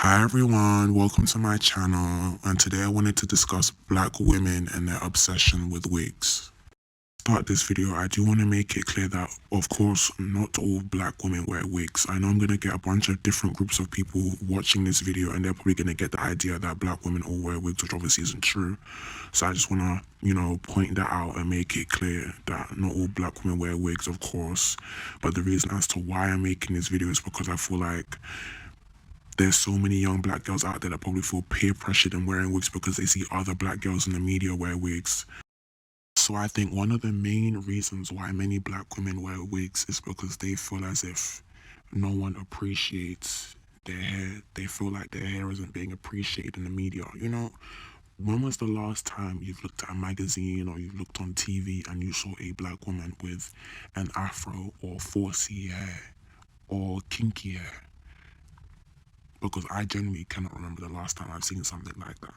Hi everyone, welcome to my channel, and today I wanted to discuss black women and their obsession with wigs. To start this video, I do want to make it clear that of course not all black women wear wigs. I know I'm going to get a bunch of different groups of people watching this video and they're probably going to get the idea that black women all wear wigs, which obviously isn't true. So I just want to, point that out and make it clear that not all black women wear wigs, of course. But the reason as to why I'm making this video is because I feel like there's so many young black girls out there that probably feel peer pressured in wearing wigs because they see other black girls in the media wear wigs. So I think one of the main reasons why many black women wear wigs is because they feel as if no one appreciates their hair. They feel like their hair isn't being appreciated in the media. When was the last time you've looked at a magazine or you've looked on TV and you saw a black woman with an afro or 4C hair or kinky hair? Because I genuinely cannot remember the last time I've seen something like that.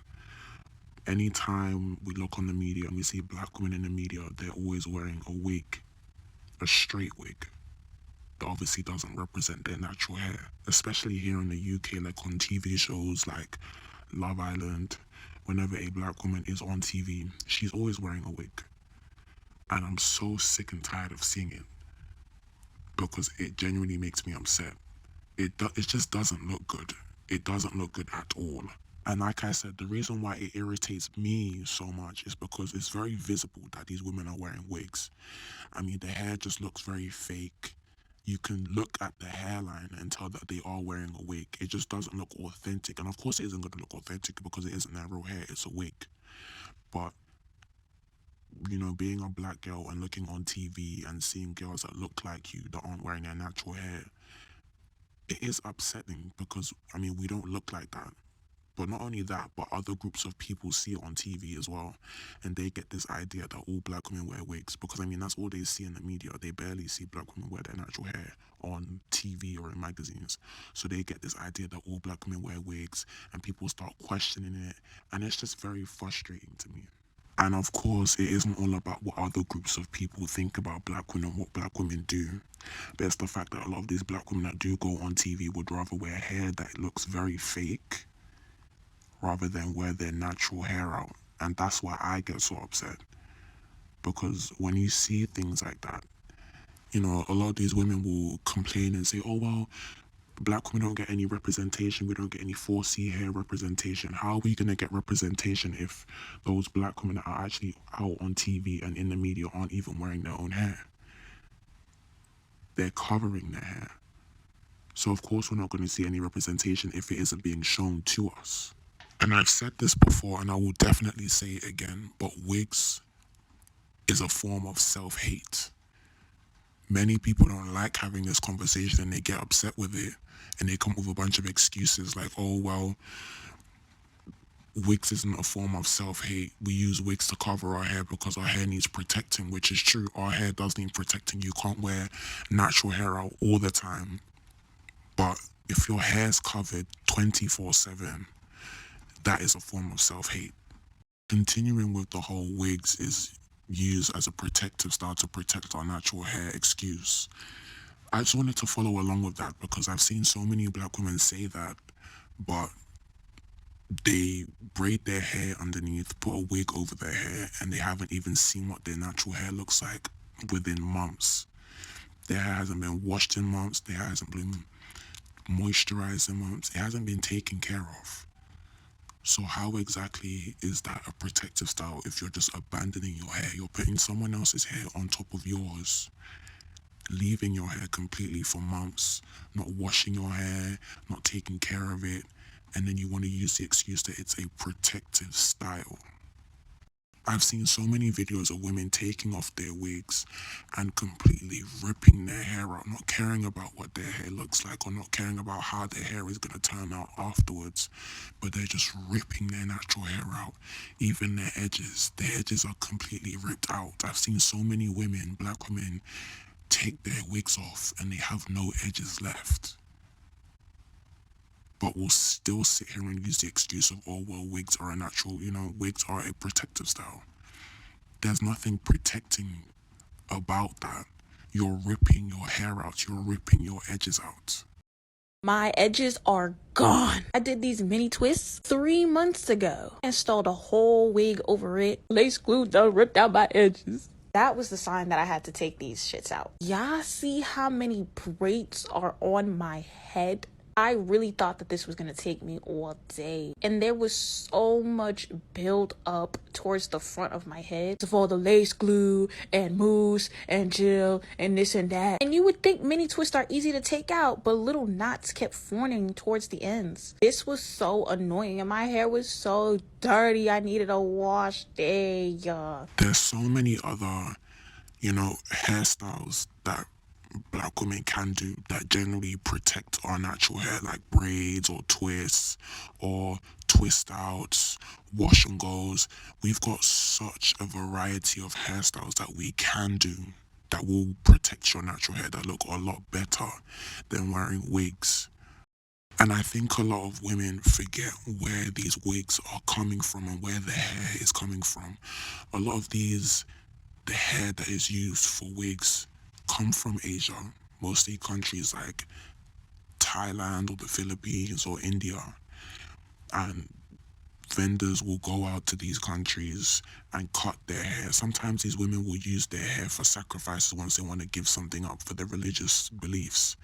Anytime we look on the media and we see black women in the media, they're always wearing a wig, a straight wig, that obviously doesn't represent their natural hair. Especially here in the UK, like on TV shows like Love Island, whenever a black woman is on TV, she's always wearing a wig. And I'm so sick and tired of seeing it because it genuinely makes me upset. It just doesn't look good. It doesn't look good at all. And like I said, the reason why it irritates me so much is because it's very visible that these women are wearing wigs. I mean, the hair just looks very fake. You can look at the hairline and tell that they are wearing a wig. It just doesn't look authentic. And of course it isn't going to look authentic because it isn't their real hair, it's a wig. But, being a black girl and looking on TV and seeing girls that look like you that aren't wearing their natural hair, it is upsetting because, we don't look like that. But not only that, but other groups of people see it on TV as well. And they get this idea that all black women wear wigs. Because, that's all they see in the media. They barely see black women wear their natural hair on TV or in magazines. So they get this idea that all black women wear wigs. And people start questioning it. And it's just very frustrating to me. And of course, it isn't all about what other groups of people think about black women, what black women do. But it's the fact that a lot of these black women that do go on TV would rather wear hair that looks very fake rather than wear their natural hair out. And that's why I get so upset. Because when you see things like that, a lot of these women will complain and say, oh, well, black women don't get any representation. We don't get any 4C hair representation. How are we going to get representation if those black women that are actually out on TV and in the media aren't even wearing their own hair? They're covering their hair. So of course we're not going to see any representation if it isn't being shown to us. And I've said this before and I will definitely say it again, but wigs is a form of self-hate. Many people don't like having this conversation and they get upset with it and they come up with a bunch of excuses like, oh, well, wigs isn't a form of self-hate. We use wigs to cover our hair because our hair needs protecting, which is true. Our hair does need protecting. You can't wear natural hair out all the time. But if your hair's covered 24/7, that is a form of self-hate. Continuing with the whole wigs is used as a protective style to protect our natural hair excuse. I just wanted to follow along with that because I've seen so many black women say that, but they braid their hair underneath, put a wig over their hair, and they haven't even seen what their natural hair looks like within months. Their hair hasn't been washed in months, their hair hasn't been moisturized in months, it hasn't been taken care of. So how exactly is that a protective style if you're just abandoning your hair? You're putting someone else's hair on top of yours, leaving your hair completely for months, not washing your hair, not taking care of it, and then you want to use the excuse that it's a protective style. I've seen so many videos of women taking off their wigs and completely ripping their hair out, not caring about what their hair looks like or not caring about how their hair is going to turn out afterwards, but they're just ripping their natural hair out. Even their edges are completely ripped out. I've seen so many women, black women, take their wigs off and they have no edges left. But we'll still sit here and use the excuse of, oh, well, wigs are a natural, wigs are a protective style. There's nothing protecting about that. You're ripping your hair out, you're ripping your edges out. My edges are gone. I did these mini twists 3 months ago. Installed a whole wig over it. Lace glue done ripped out my edges. That was the sign that I had to take these shits out. Y'all see how many braids are on my head? I really thought that this was gonna take me all day. And there was so much build up towards the front of my head of all the lace glue and mousse and gel and this and that. And you would think mini twists are easy to take out, but little knots kept forming towards the ends. This was so annoying and my hair was so dirty. I needed a wash day, y'all. There's so many other, hairstyles that black women can do that generally protect our natural hair, like braids or twists or twist outs, wash and goes. We've got such a variety of hairstyles that we can do that will protect your natural hair, that look a lot better than wearing wigs. And I think a lot of women forget where these wigs are coming from and where the hair is coming from. A lot of the hair that is used for wigs come from Asia, mostly countries like Thailand or the Philippines or India. And vendors will go out to these countries and cut their hair. Sometimes these women will use their hair for sacrifices once they want to give something up for their religious beliefs.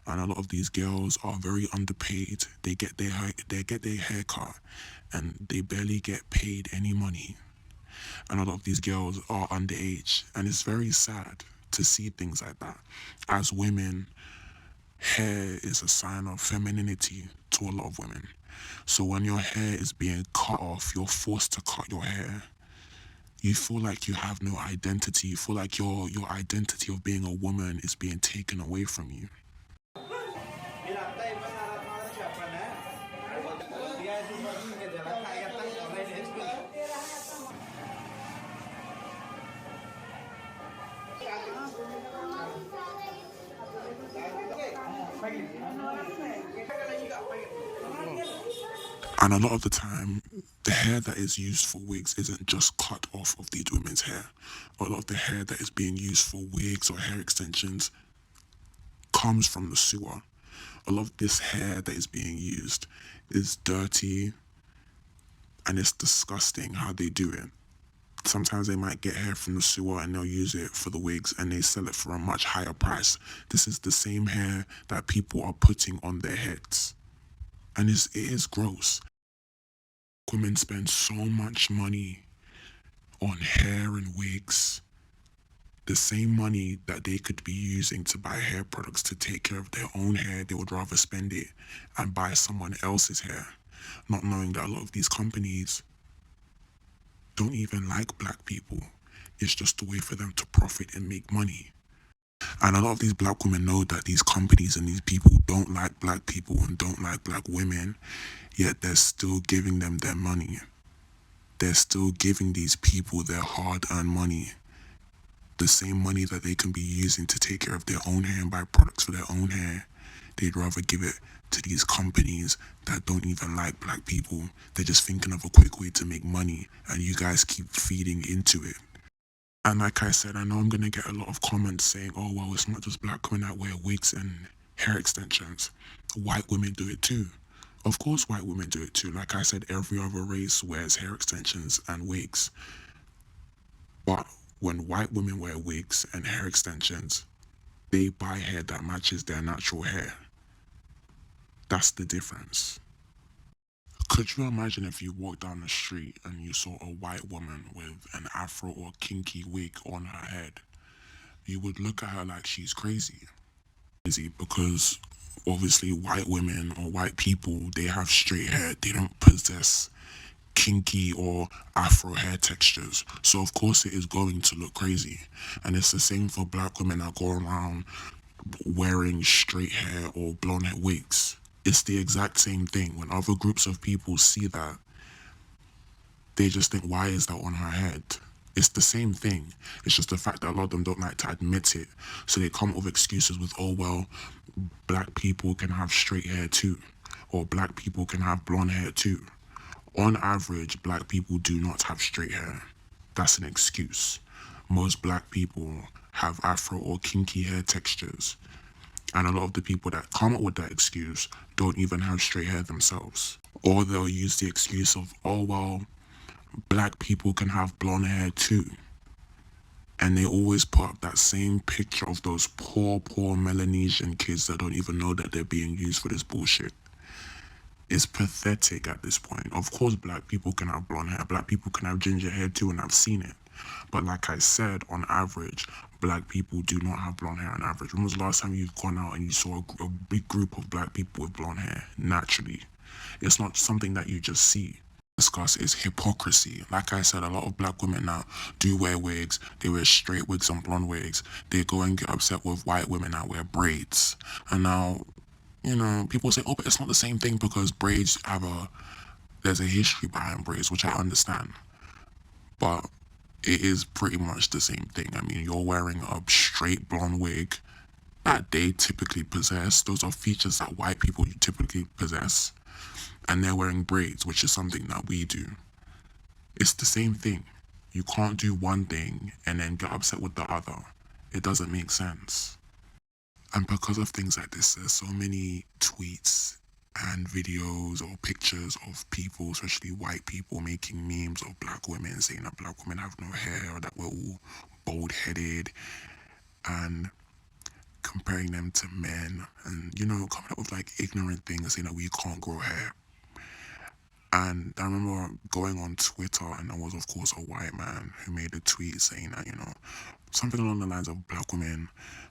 And a lot of these girls are very underpaid. They get their hair cut and they barely get paid any money. And a lot of these girls are underage, and it's very sad to see things like that. As women, hair is a sign of femininity to a lot of women. So when your hair is being cut off, you're forced to cut your hair. You feel like you have no identity. You feel like your identity of being a woman is being taken away from you. And a lot of the time, the hair that is used for wigs isn't just cut off of these women's hair. A lot of the hair that is being used for wigs or hair extensions comes from the sewer. A lot of this hair that is being used is dirty and it's disgusting how they do it. Sometimes they might get hair from the sewer and they'll use it for the wigs and they sell it for a much higher price. This is the same hair that people are putting on their heads. And it is gross. Women spend so much money on hair and wigs. The same money that they could be using to buy hair products to take care of their own hair, they would rather spend it and buy someone else's hair, not knowing that a lot of these companies don't even like black people. It's just a way for them to profit and make money. And a lot of these black women know that these companies and these people don't like black people and don't like black women, yet they're still giving them their money. They're still giving these people their hard-earned money. The same money that they can be using to take care of their own hair and buy products for their own hair. They'd rather give it to these companies that don't even like black people. They're just thinking of a quick way to make money, and you guys keep feeding into it. And like I said, I know I'm going to get a lot of comments saying, oh, well, it's not just black women that wear wigs and hair extensions. White women do it too. Of course white women do it too. Like I said, every other race wears hair extensions and wigs. But when white women wear wigs and hair extensions, they buy hair that matches their natural hair. That's the difference. Could you imagine if you walked down the street and you saw a white woman with an afro or kinky wig on her head? You would look at her like she's crazy. Because obviously white women or white people, they have straight hair. They don't possess kinky or afro hair textures. So of course it is going to look crazy. And it's the same for black women that go around wearing straight hair or blonde hair wigs. It's the exact same thing. When other groups of people see that, they just think, why is that on her head? It's the same thing. It's just the fact that a lot of them don't like to admit it. So they come up with excuses with, oh, well, black people can have straight hair too. Or black people can have blonde hair too. On average, black people do not have straight hair. That's an excuse. Most black people have afro or kinky hair textures. And a lot of the people that come up with that excuse don't even have straight hair themselves. Or they'll use the excuse of, oh, well, black people can have blonde hair too. And they always put up that same picture of those poor Melanesian kids that don't even know that they're being used for this bullshit. It's pathetic at this point. Of course, black people can have blonde hair. Black people can have ginger hair too, and I've seen it. But like I said, on average, black people do not have blonde hair on average. When was the last time you've gone out and you saw a big group of black people with blonde hair? Naturally. It's not something that you just see. Discuss is hypocrisy. Like I said, a lot of black women now do wear wigs. They wear straight wigs and blonde wigs. They go and get upset with white women that wear braids. And now, people say, oh, but it's not the same thing because braids there's a history behind braids, which I understand. But it is pretty much the same thing. I mean, you're wearing a straight blonde wig that they typically possess. Those are features that white people typically possess. And they're wearing braids, which is something that we do. It's the same thing. You can't do one thing and then get upset with the other. It doesn't make sense. And because of things like this, there's so many tweets and videos or pictures of people, especially white people, making memes of black women, saying that black women have no hair or that we're all bald-headed, and comparing them to men, and coming up with like ignorant things, saying that we can't grow hair. And I remember going on Twitter, and there was, of course, a white man who made a tweet saying that, something along the lines of black women,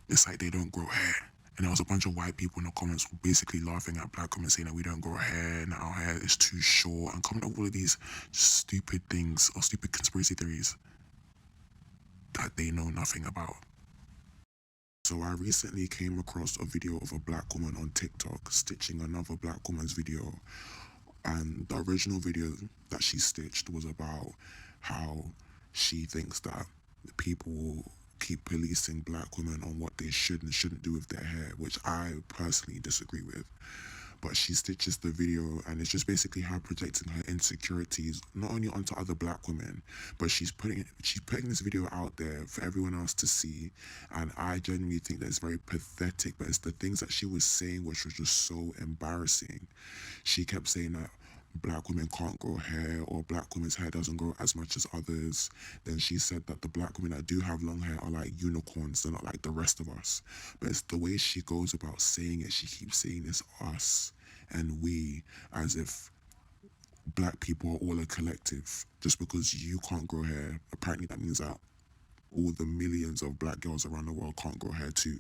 it's like they don't grow hair. And there was a bunch of white people in the comments basically laughing at black women, saying that we don't grow hair and our hair is too short, and coming up with all of these stupid things or stupid conspiracy theories that they know nothing about. So I recently came across a video of a black woman on TikTok stitching another black woman's video. And the original video that she stitched was about how she thinks that people will keep policing black women on what they should and shouldn't do with their hair, which I personally disagree with. But she stitches the video, and it's just basically her projecting her insecurities not only onto other black women, but she's putting this video out there for everyone else to see. And I genuinely think that it's very pathetic, but it's the things that she was saying which was just so embarrassing. She kept saying that black women can't grow hair, or black women's hair doesn't grow as much as others. Then she said that the black women that do have long hair are like unicorns, they're not like the rest of us. But it's the way she goes about saying it. She keeps saying it's us and we, as if black people are all a collective. Just because you can't grow hair, apparently that means that all the millions of black girls around the world can't grow hair too.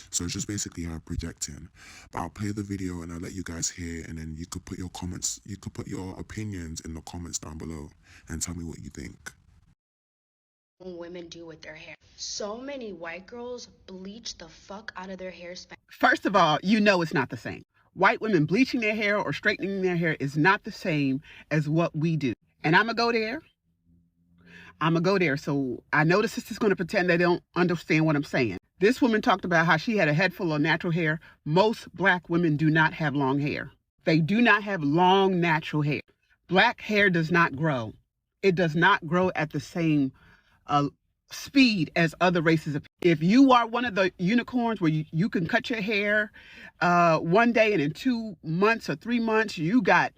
So it's just basically her projecting. But I'll play the video and I'll let you guys hear, and then you could put your comments, you could put your opinions in the comments down below and tell me what you think. Women do with their hair. So many white girls bleach the fuck out of their hair. First of all, it's not the same. White women bleaching their hair or straightening their hair is not the same as what we do. And I'm going to go there. So I know the sister's going to pretend they don't understand what I'm saying. This woman talked about how she had a head full of natural hair. Most black women do not have long hair. They do not have long natural hair. Black hair does not grow. It does not grow at the same speed as other races. If you are one of the unicorns where you can cut your hair one day and in 2 months or 3 months you got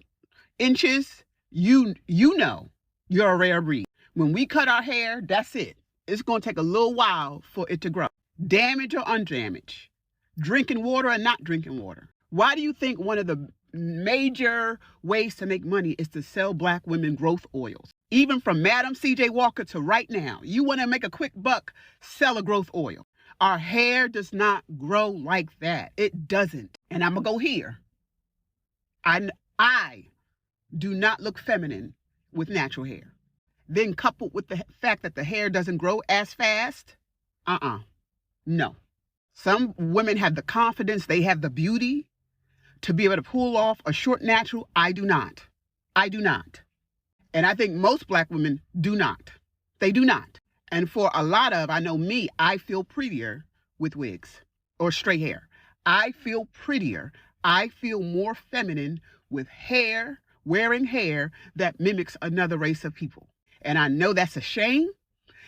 inches, you know you're a rare breed. When we cut our hair, that's it. It's going to take a little while for it to grow. Damage or undamaged. Drinking water or not drinking water. Why do you think one of the major ways to make money is to sell black women growth oils? Even from Madam C.J. Walker to right now, you want to make a quick buck, sell a growth oil. Our hair does not grow like that. It doesn't. And I'm going to go here. I do not look feminine with natural hair. Then coupled with the fact that the hair doesn't grow as fast, no. Some women have the confidence, they have the beauty to be able to pull off a short natural. I do not. And I think most black women do not. They do not. And for a lot of, I know me, I feel prettier with wigs or straight hair. I feel prettier. I feel more feminine with hair, wearing hair that mimics another race of people. And I know that's a shame.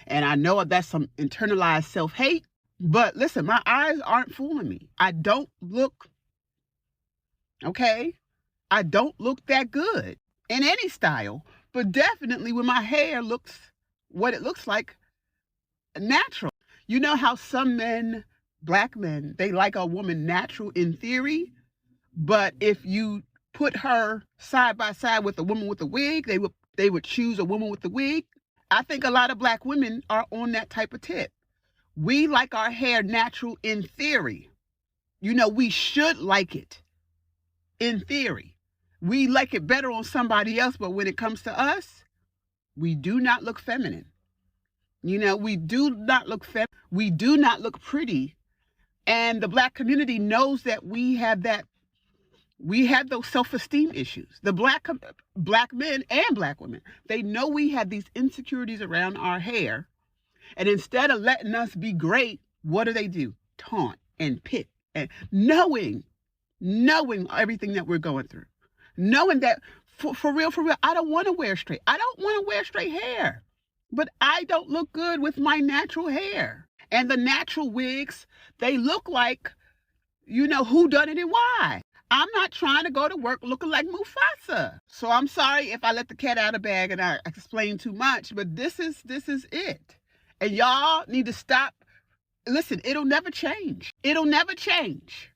And I know that's some internalized self-hate. But listen, my eyes aren't fooling me. I don't look, okay? I don't look that good in any style, but definitely when my hair looks what it looks like natural. You know how some men, black men, they like a woman natural in theory, but if you put her side by side with a woman with a wig, they would choose a woman with a wig. I think a lot of black women are on that type of tip. We like our hair natural in theory. You know, we should like it in theory. We like it better on somebody else, but when it comes to us, we do not look feminine. You know, we do not look we do not look pretty. And the black community knows that we have those self-esteem issues. The black men and black women, they know we have these insecurities around our hair. And instead of letting us be great, what do? Taunt and pick, and knowing everything that we're going through. Knowing that for real, I don't want to wear straight. I don't want to wear straight hair. But I don't look good with my natural hair. And the natural wigs, they look like, you know, who done it and why. I'm not trying to go to work looking like Mufasa. So I'm sorry if I let the cat out of the bag and I explained too much, but this is it. And y'all need to stop. Listen, it'll never change. It'll never change.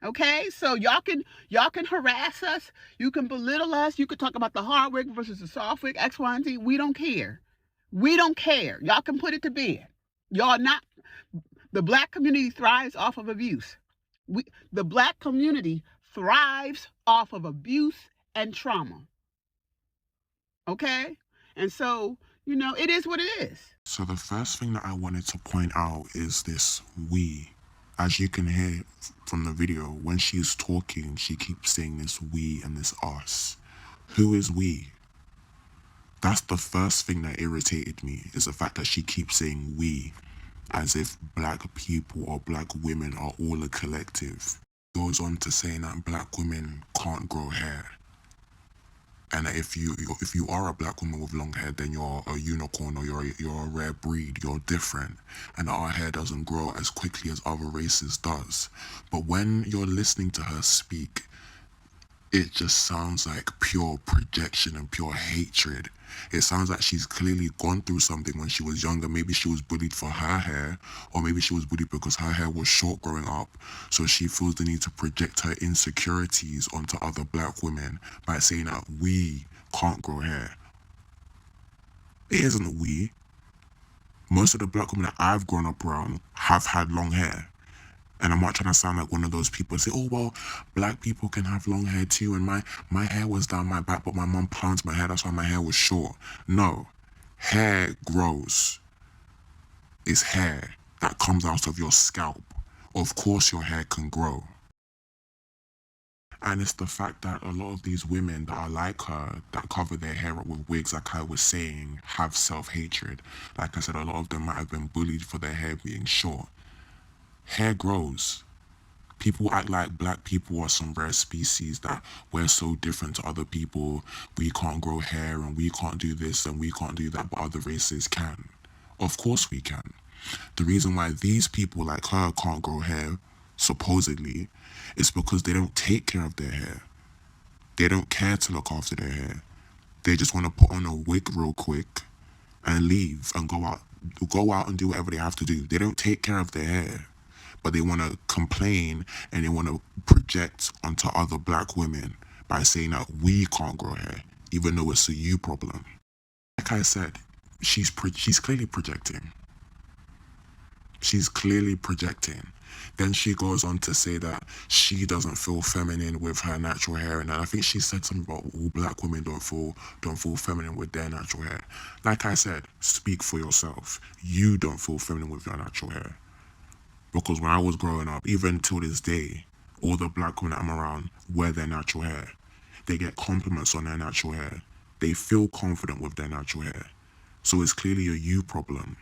Okay, so y'all can harass us, you can belittle us, you can talk about the hard wig versus the soft wig, X, Y, and Z. We don't care. We don't care. Y'all can put it to bed. Y'all not. The black community thrives off of abuse. The black community thrives off of abuse and trauma. Okay, and so you know it is what it is. So the first thing that I wanted to point out is this we. As you can hear from the video, when she's talking, she keeps saying this we and this us. Who is we? That's the first thing that irritated me, is the fact that she keeps saying we, as if black people or black women are all a collective. Goes on to saying that black women can't grow hair. And that if you are a black woman with long hair, then you're a unicorn or you're a rare breed, you're different. And that our hair doesn't grow as quickly as other races does. But when you're listening to her speak, it just sounds like pure projection and pure hatred. It sounds like she's clearly gone through something when she was younger. Maybe she was bullied for her hair, or maybe she was bullied because her hair was short growing up. So she feels the need to project her insecurities onto other black women by saying that we can't grow hair. It isn't we. Most of the black women that I've grown up around have had long hair. And I'm not trying to sound like one of those people say, oh, well, black people can have long hair too. And my hair was down my back, but my mom pounds my hair. That's why my hair was short. No, hair grows. It's hair that comes out of your scalp. Of course your hair can grow. And it's the fact that a lot of these women that are like her, that cover their hair up with wigs, like I was saying, have self-hatred. Like I said, a lot of them might have been bullied for their hair being short. Hair grows. People act like black people are some rare species, that we're so different to other people. We can't grow hair and we can't do this and we can't do that, but other races can. Of course we can. The reason why these people like her can't grow hair, supposedly, is because they don't take care of their hair. They don't care to look after their hair. They just want to put on a wig real quick and leave and go out and do whatever they have to do. They don't take care of their hair. But they want to complain and they want to project onto other black women by saying that we can't grow hair, even though it's a you problem. Like I said, she's clearly projecting. She's clearly projecting. Then she goes on to say that she doesn't feel feminine with her natural hair, and I think she said something about all black women don't feel feminine with their natural hair. Like I said, speak for yourself. You don't feel feminine with your natural hair. Because when I was growing up, even till this day, all the black women I'm around wear their natural hair. They get compliments on their natural hair. They feel confident with their natural hair. So it's clearly a you problem.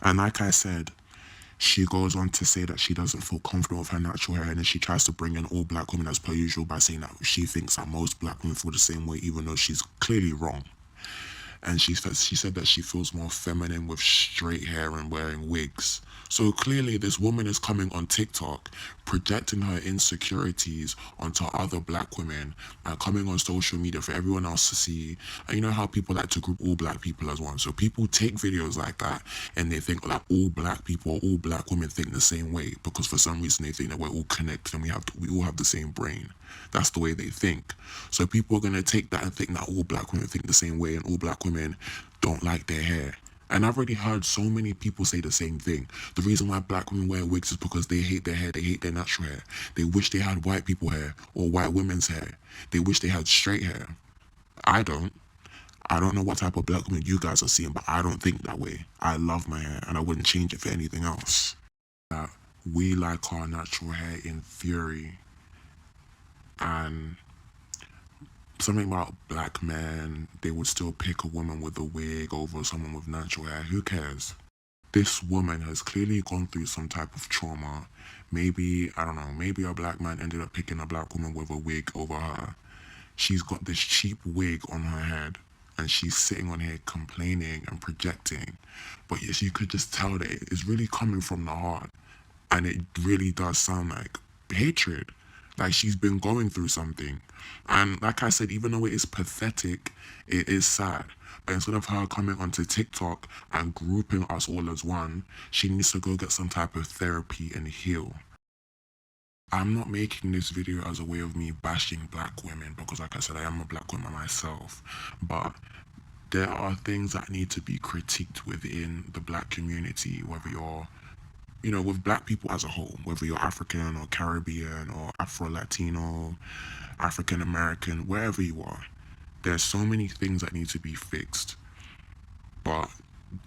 And like I said, she goes on to say that she doesn't feel confident with her natural hair, and then she tries to bring in all black women as per usual by saying that she thinks that most black women feel the same way, even though she's clearly wrong. and she said that she feels more feminine with straight hair and wearing wigs. So clearly this woman is coming on TikTok projecting her insecurities onto other black women and coming on social media for everyone else to see. And you know how people like to group all black people as one. So people take videos like that and they think that all black people or all black women think the same way because for some reason they think that we're all connected and we all have the same brain. That's the way they think. So people are going to take that and think that all black women think the same way and all black women don't like their hair. And I've already heard so many people say the same thing. The reason why black women wear wigs is because they hate their hair, they hate their natural hair. They wish they had white people hair or white women's hair. They wish they had straight hair. I don't. I don't know what type of black women you guys are seeing, but I don't think that way. I love my hair and I wouldn't change it for anything else. We like our natural hair in theory, and something about black men, they would still pick a woman with a wig over someone with natural hair. Who cares? This woman has clearly gone through some type of trauma. Maybe, I don't know, maybe a black man ended up picking a black woman with a wig over her. She's got this cheap wig on her head and she's sitting on here complaining and projecting. But yes, you could just tell that it's really coming from the heart. And it really does sound like hatred. Like she's been going through something. And like I said, even though it is pathetic, it is sad. But instead of her coming onto TikTok and grouping us all as one, she needs to go get some type of therapy and heal. I'm not making this video as a way of me bashing black women because like I said, I am a black woman myself. But there are things that need to be critiqued within the black community, whether you're with black people as a whole, whether you're African or Caribbean or Afro-Latino, African-American, wherever you are, there's so many things that need to be fixed. But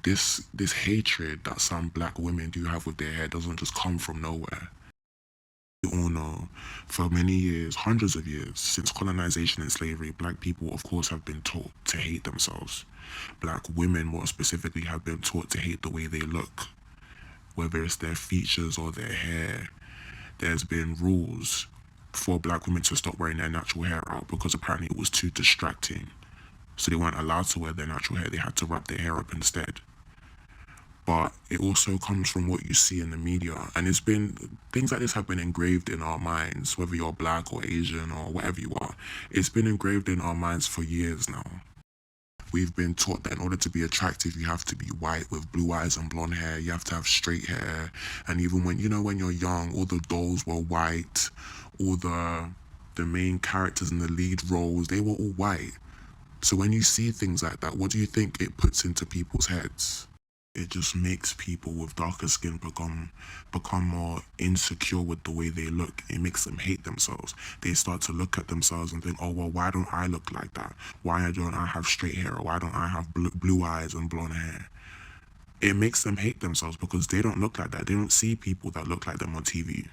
this hatred that some black women do have with their hair doesn't just come from nowhere. We all know for many years, hundreds of years, since colonization and slavery, black people, of course, have been taught to hate themselves. Black women, more specifically, have been taught to hate the way they look. Whether it's their features or their hair, there's been rules for black women to stop wearing their natural hair out because apparently it was too distracting. So they weren't allowed to wear their natural hair, they had to wrap their hair up instead. But it also comes from what you see in the media. And it's been, things like this have been engraved in our minds, whether you're black or Asian or whatever you are. It's been engraved in our minds for years now. We've been taught that in order to be attractive, you have to be white with blue eyes and blonde hair. You have to have straight hair. And even when you're young, all the dolls were white. All the main characters in the lead roles, they were all white. So when you see things like that, what do you think it puts into people's heads? It just makes people with darker skin become more insecure with the way they look. It makes them hate themselves. They start to look at themselves and think, oh, well, why don't I look like that? Why don't I have straight hair? Or why don't I have blue eyes and blonde hair? It makes them hate themselves because they don't look like that. They don't see people that look like them on TV.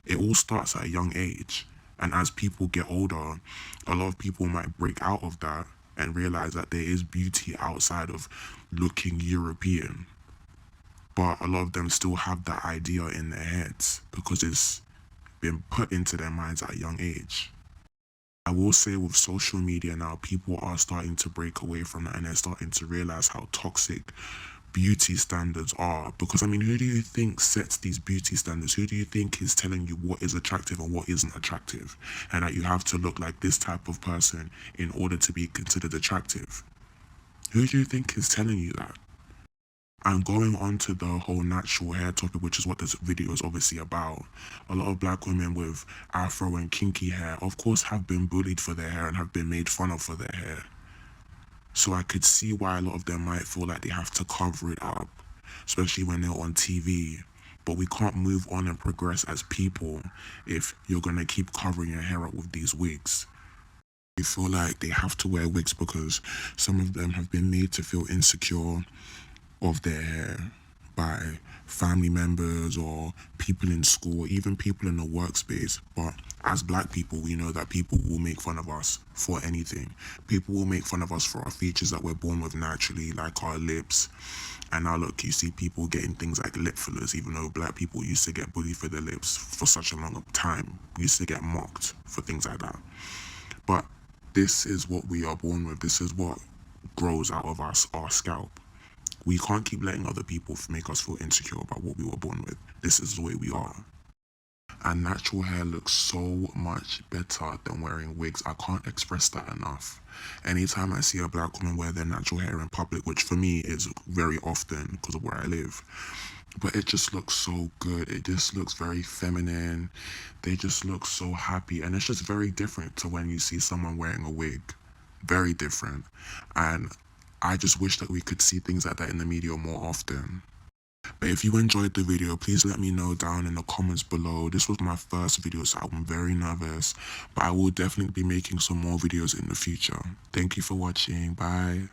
It all starts at a young age. And as people get older, a lot of people might break out of that and realize that there is beauty outside of looking European. But a lot of them still have that idea in their heads because it's been put into their minds at a young age. I will say with social media now, people are starting to break away from that and they're starting to realize how toxic beauty standards are. Because I mean, who do you think sets these beauty standards? Who do you think is telling you what is attractive and what isn't attractive? And that you have to look like this type of person in order to be considered attractive? Who do you think is telling you that? And going on to the whole natural hair topic, which is what this video is obviously about, a lot of black women with afro and kinky hair, of course, have been bullied for their hair and have been made fun of for their hair. So I could see why a lot of them might feel like they have to cover it up, especially when they're on TV. But we can't move on and progress as people if you're going to keep covering your hair up with these wigs. They feel like they have to wear wigs because some of them have been made to feel insecure of their hair by family members or people in school, even people in the workspace. But as black people, we know that people will make fun of us for anything. People will make fun of us for our features that we're born with naturally, like our lips. And now look, you see people getting things like lip fillers, even though black people used to get bullied for their lips for such a long time. We used to get mocked for things like that. But this is what we are born with. This is what grows out of our scalp. We can't keep letting other people make us feel insecure about what we were born with. This is the way we are. And natural hair looks so much better than wearing wigs. I can't express that enough. Anytime I see a black woman wear their natural hair in public, which for me is very often because of where I live, but it just looks so good. It just looks very feminine. They just look so happy. And it's just very different to when you see someone wearing a wig. Very different. And I just wish that we could see things like that in the media more often. But if you enjoyed the video, please let me know down in the comments below. This was my first video, so I'm very nervous. But I will definitely be making some more videos in the future. Thank you for watching. Bye.